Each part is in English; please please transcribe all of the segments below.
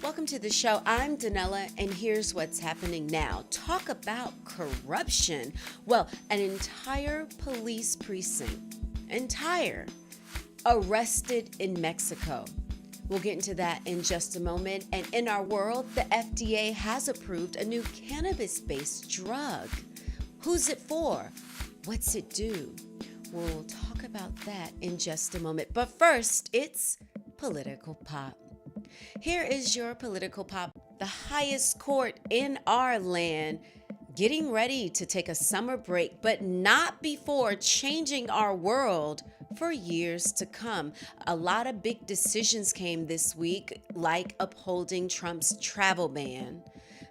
Welcome to the show. I'm Danella, and here's what's happening now. Talk about corruption. Well, an entire police precinct, arrested in Mexico. We'll get into that in just a moment. And in our world, the FDA has approved a new cannabis-based drug. Who's it for? What's it do? We'll talk about that in just a moment. But first, it's Political Pop. Here is your Political Pop. The highest court in our land getting ready to take a summer break, but not before changing our world for years to come. A lot of big decisions came this week, like upholding Trump's travel ban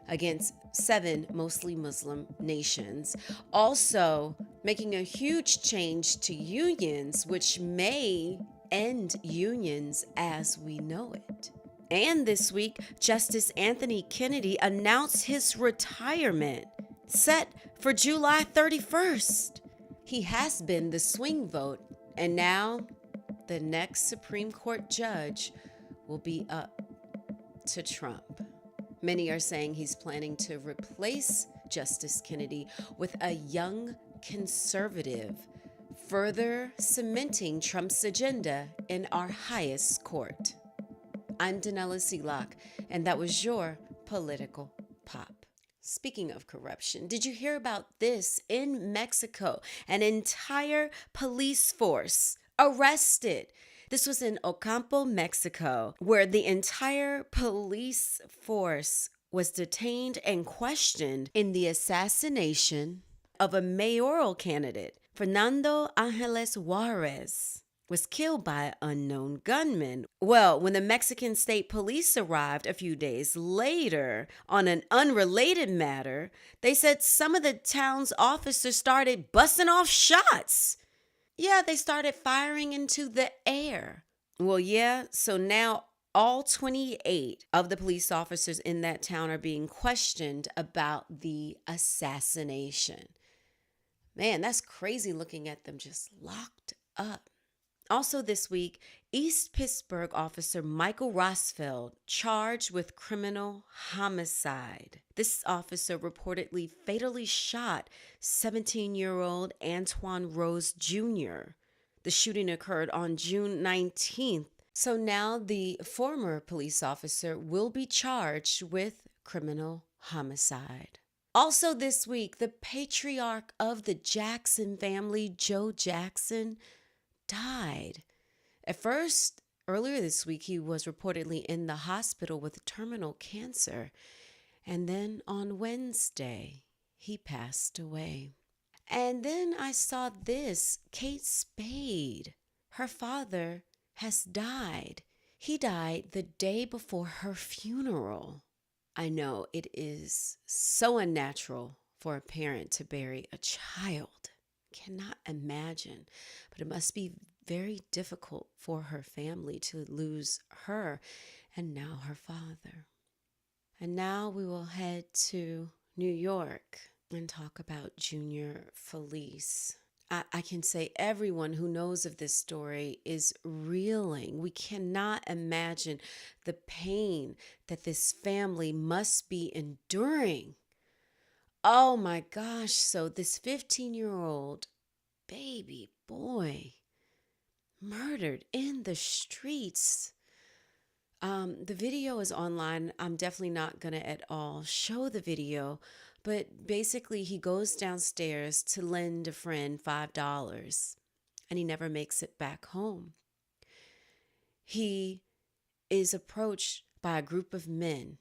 against 7 mostly Muslim nations. Also, making a huge change to unions, which may end unions as we know it. And this week, Justice Anthony Kennedy announced his retirement, set for July 31st. He has been the swing vote, and now the next Supreme Court judge will be up to Trump. Many are saying he's planning to replace Justice Kennedy with a young conservative, further cementing Trump's agenda in our highest court. I'm DanellaNOW, and that was your Political Pop. Speaking of corruption, did you hear about this? In Mexico, an entire police force arrested. This was in Ocampo, Mexico, where the entire police force was detained and questioned in the assassination of a mayoral candidate. Fernando Angeles Juarez was killed by an unknown gunman. Well, when the Mexican state police arrived a few days later on an unrelated matter, they said some of the town's officers started busting off shots. Yeah, they started firing into the air. Well, yeah, so now all 28 of the police officers in that town are being questioned about the assassination. Man, that's crazy looking at them just locked up. Also this week, East Pittsburgh officer Michael Rosfeld charged with criminal homicide. This officer reportedly fatally shot 17-year-old Antoine Rose Jr. The shooting occurred on June 19th. So now the former police officer will be charged with criminal homicide. Also this week, the patriarch of the Jackson family, Joe Jackson, died. At first, earlier this week, he was reportedly in the hospital with terminal cancer. And then on Wednesday, he passed away. And then I saw this, Kate Spade. Her father has died. He died the day before her funeral. I know it is so unnatural for a parent to bury a child. Cannot imagine, but it must be very difficult for her family to lose her and now her father. And now we will head to New York and talk about Junior Felice. I can say everyone who knows of this story is reeling. We cannot imagine the pain that this family must be enduring. Oh my gosh, so this 15-year-old baby boy murdered in the streets. The video is online. I'm definitely not going to at all show the video, but basically he goes downstairs to lend a friend $5 and he never makes it back home. He is approached by a group of men.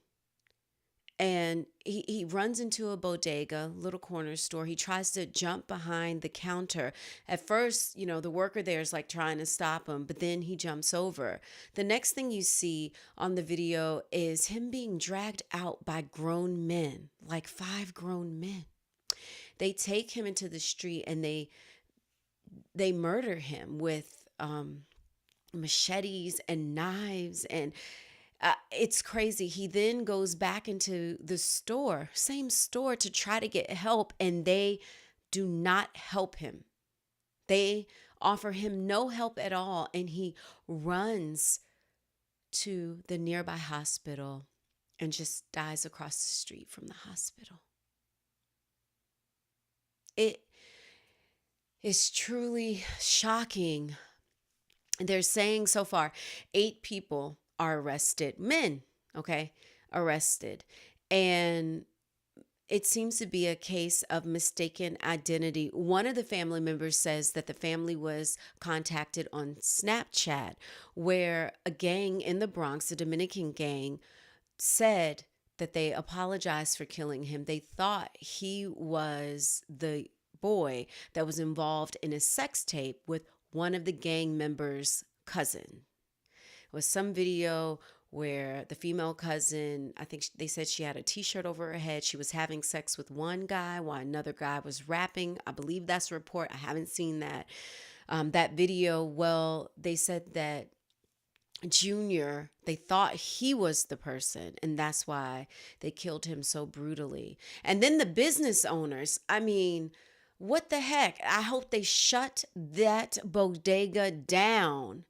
And he runs into a bodega, little corner store. He tries to jump behind the counter. At first, the worker there is like trying to stop him, but then he jumps over. The next thing you see on the video is him being dragged out by grown men, like 5 grown men. They take him into the street and they murder him with machetes and knives and it's crazy. He then goes back into the store, same store, to try to get help, and they do not help him. They offer him no help at all, and he runs to the nearby hospital and just dies across the street from the hospital. It is truly shocking. They're saying so far 8 people are arrested, men, okay, arrested. And it seems to be a case of mistaken identity. One of the family members says that the family was contacted on Snapchat, where a gang in the Bronx, a Dominican gang, said that they apologized for killing him. They thought he was the boy that was involved in a sex tape with one of the gang members' cousin. It was some video where the female cousin, I think they said she had a t-shirt over her head. She was having sex with one guy while another guy was rapping. I believe that's a report. I haven't seen that. That video, well, they said that Junior, they thought he was the person, and that's why they killed him so brutally. And then the business owners, I mean, what the heck? I hope they shut that bodega down.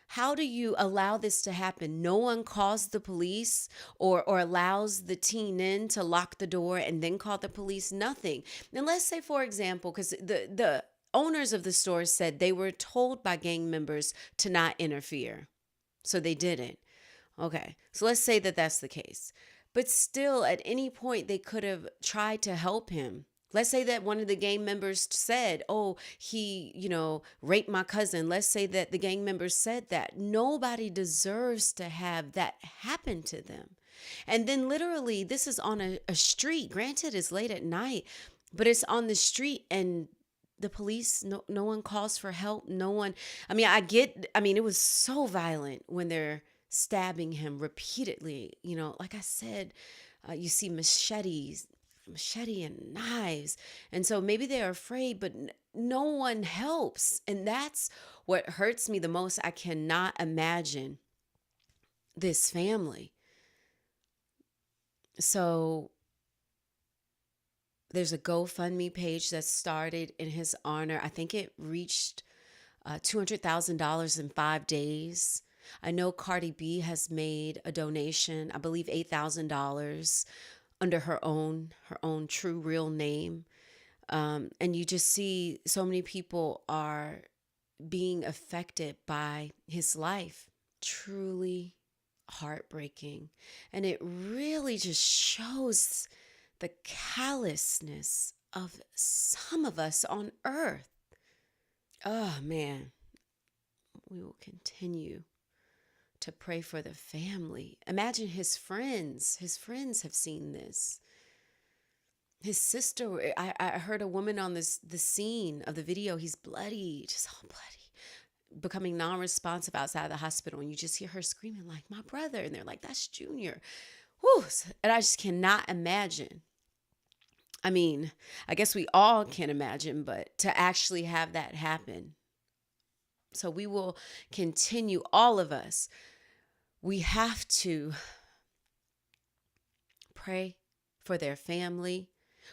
How do you allow this to happen? No one calls the police or allows the teen in to lock the door and then call the police? Nothing. And let's say, for example, because the owners of the store said they were told by gang members to not interfere. So they didn't. Okay. So let's say that that's the case. But still, at any point, they could have tried to help him. Let's say that one of the gang members said, oh, he, raped my cousin. Let's say that the gang members said that. Nobody deserves to have that happen to them. And then literally, this is on a street. Granted, it's late at night, but it's on the street, and the police, no one calls for help. No one, it was so violent when they're stabbing him repeatedly. Like I said, you see machete and knives. And so maybe they're afraid, but no one helps. And that's what hurts me the most. I cannot imagine this family. So there's a GoFundMe page that started in his honor. I think it reached $200,000 in 5 days. I know Cardi B has made a donation, I believe $8,000 under her own true real name. And you just see so many people are being affected by his life. Truly heartbreaking. And it really just shows the callousness of some of us on earth. Oh, man. We will continue to pray for the family. Imagine his friends. His friends have seen this. His sister, I heard a woman on the scene of the video. He's bloody, just all bloody, becoming non-responsive outside the hospital. And you just hear her screaming like, my brother. And they're like, that's Junior. Whew. And I just cannot imagine. I mean, I guess we all can imagine, but to actually have that happen. So we will continue, all of us. We have to pray for their family.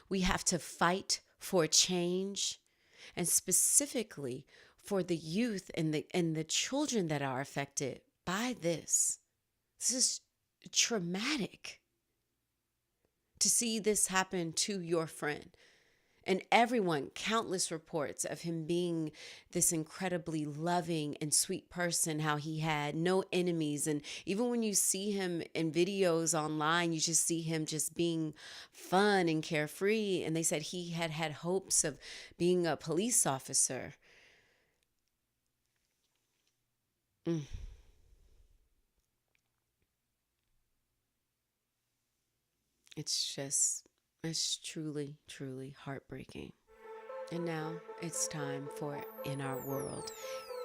We have to fight for change, and specifically for the youth and the children that are affected by this. This is traumatic to see this happen to your friend. And everyone, countless reports of him being this incredibly loving and sweet person, how he had no enemies. And even when you see him in videos online, you just see him just being fun and carefree. And they said he had hopes of being a police officer. It's truly, truly heartbreaking. And now it's time for In Our World.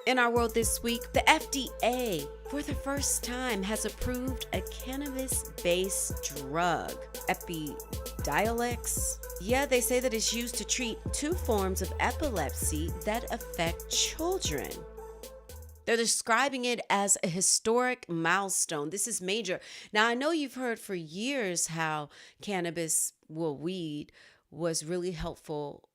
In our world this week, the FDA, for the first time, has approved a cannabis-based drug, Epidiolex. Yeah, they say that it's used to treat 2 forms of epilepsy that affect children. They're describing it as a historic milestone. This is major. Now, I know you've heard for years how cannabis, weed, was really helpful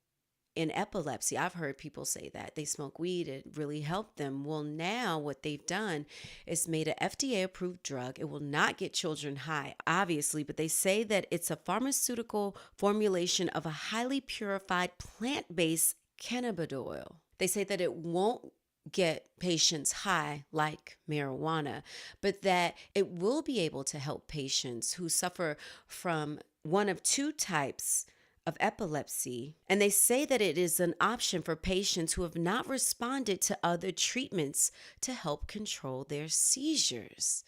in epilepsy. I've heard people say that they smoke weed, it really helped them. Well, now what they've done is made an FDA approved drug. It will not get children high, obviously, but they say that it's a pharmaceutical formulation of a highly purified plant based cannabidiol. They say that it won't get patients high like marijuana, but that it will be able to help patients who suffer from one of two types of epilepsy. And they say that it is an option for patients who have not responded to other treatments to help control their seizures.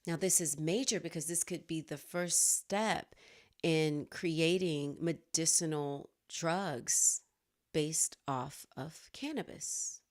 Now, this is major because this could be the first step in creating medicinal drugs based off of cannabis.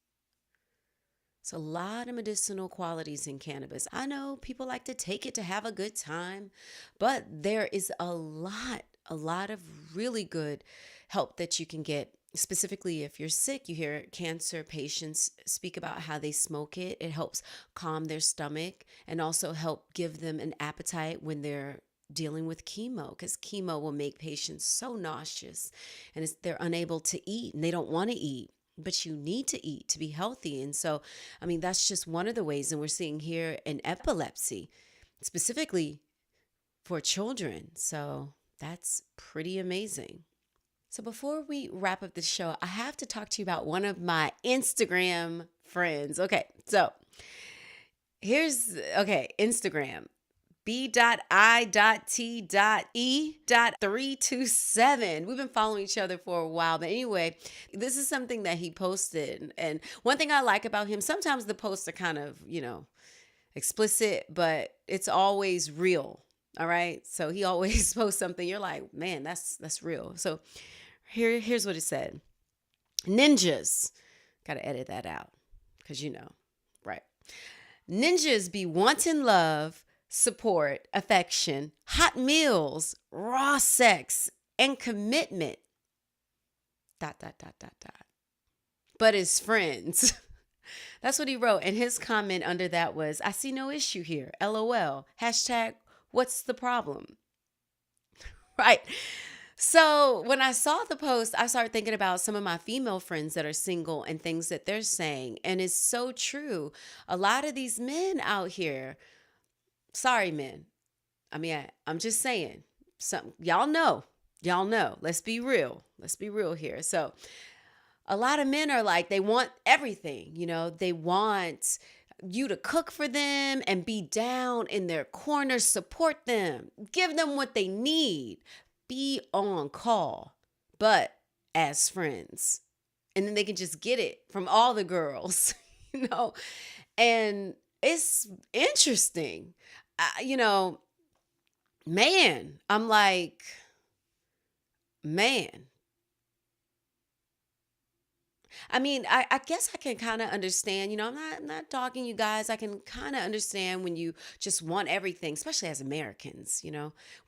So a lot of medicinal qualities in cannabis. I know people like to take it to have a good time, but there is a lot of really good help that you can get. Specifically, if you're sick, you hear cancer patients speak about how they smoke it. It helps calm their stomach and also help give them an appetite when they're dealing with chemo, because chemo will make patients so nauseous and they're unable to eat and they don't want to eat. But you need to eat to be healthy. And so, I mean, that's just one of the ways. And we're seeing here in epilepsy, specifically for children. So that's pretty amazing. So before we wrap up the show, I have to talk to you about one of my Instagram friends. Okay, so Instagram. B.I.T.E.327. We've been following each other for a while. But anyway, this is something that he posted. And one thing I like about him, sometimes the posts are kind of, explicit, but it's always real. All right. So he always posts something. You're like, man, that's real. So here's what it said. Ninjas. Got to edit that out because right. Ninjas be wanting love, support, affection, hot meals, raw sex, and commitment. ... But as friends. That's what he wrote. And his comment under that was, I see no issue here. LOL. Hashtag, what's the problem? Right. So when I saw the post, I started thinking about some of my female friends that are single and things that they're saying. And it's so true. A lot of these men out here, sorry, men. I mean, I'm just saying, y'all know. Let's be real. Let's be real here. So a lot of men are like, they want everything. They want you to cook for them and be down in their corner, support them, give them what they need, be on call, but as friends. And then they can just get it from all the girls, and it's interesting. Man, I'm like, man. I mean, I guess I can kind of understand, I'm not dogging you guys. I can kind of understand when you just want everything, especially as Americans, we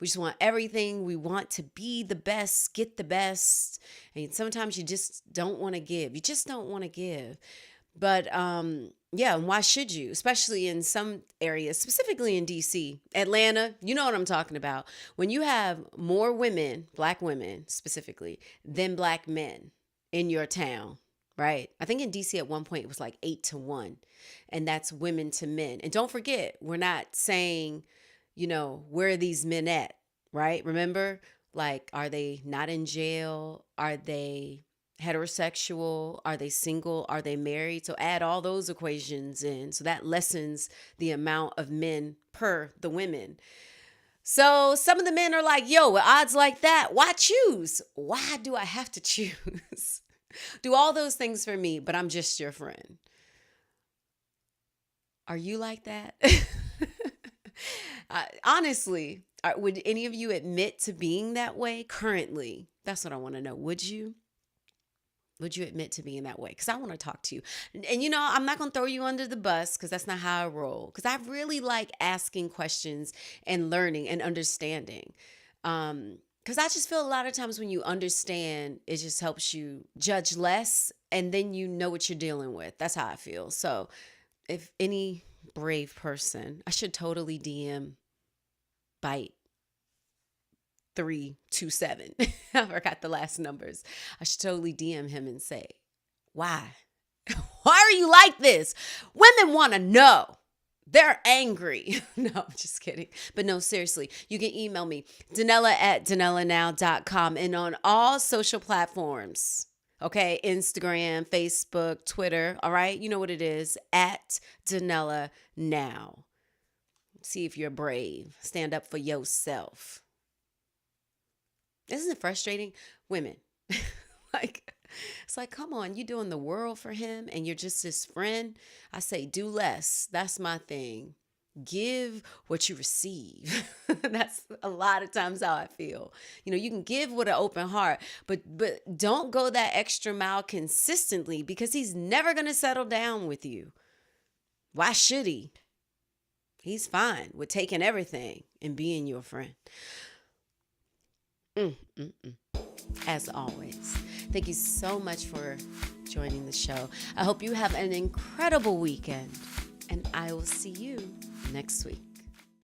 just want everything. We want to be the best, get the best. And sometimes you just don't want to give. You just don't want to give. But, yeah, and why should you? Especially in some areas, specifically in DC, Atlanta, you know what I'm talking about. When you have more women, Black women specifically, than Black men in your town, right? I think in DC at one point it was like 8-1, and that's women to men. And don't forget, we're not saying, where are these men at, right? Remember, like, are they not in jail? Are they heterosexual? Are they single? Are they married? So add all those equations in. So that lessens the amount of men per the women. So some of the men are like, yo, with odds like that, why choose? Why do I have to choose? Do all those things for me, but I'm just your friend. Are you like that? Honestly, would any of you admit to being that way currently? That's what I want to know. Would you? Would you admit to being that way? Because I want to talk to you. And I'm not going to throw you under the bus because that's not how I roll. Because I really like asking questions and learning and understanding. Because I just feel a lot of times when you understand, it just helps you judge less and then you know what you're dealing with. That's how I feel. So if any brave person, I should totally DM Bite 327. I forgot the last numbers. I should totally DM him and say, why? Why are you like this? Women want to know. They're angry. No, I'm just kidding. But no, seriously, you can email me, Danella@DanellaNOW.com, and on all social platforms. Okay, Instagram, Facebook, Twitter. All right, you know what it is, @DanellaNOW. See if you're brave. Stand up for yourself. Isn't it frustrating? Women, it's like, come on, you doing the world for him and you're just his friend. I say, do less. That's my thing. Give what you receive. That's a lot of times how I feel. You can give with an open heart, but don't go that extra mile consistently, because he's never going to settle down with you. Why should he? He's fine with taking everything and being your friend. As always, thank you so much for joining the show. I hope you have an incredible weekend, and I will see you next week.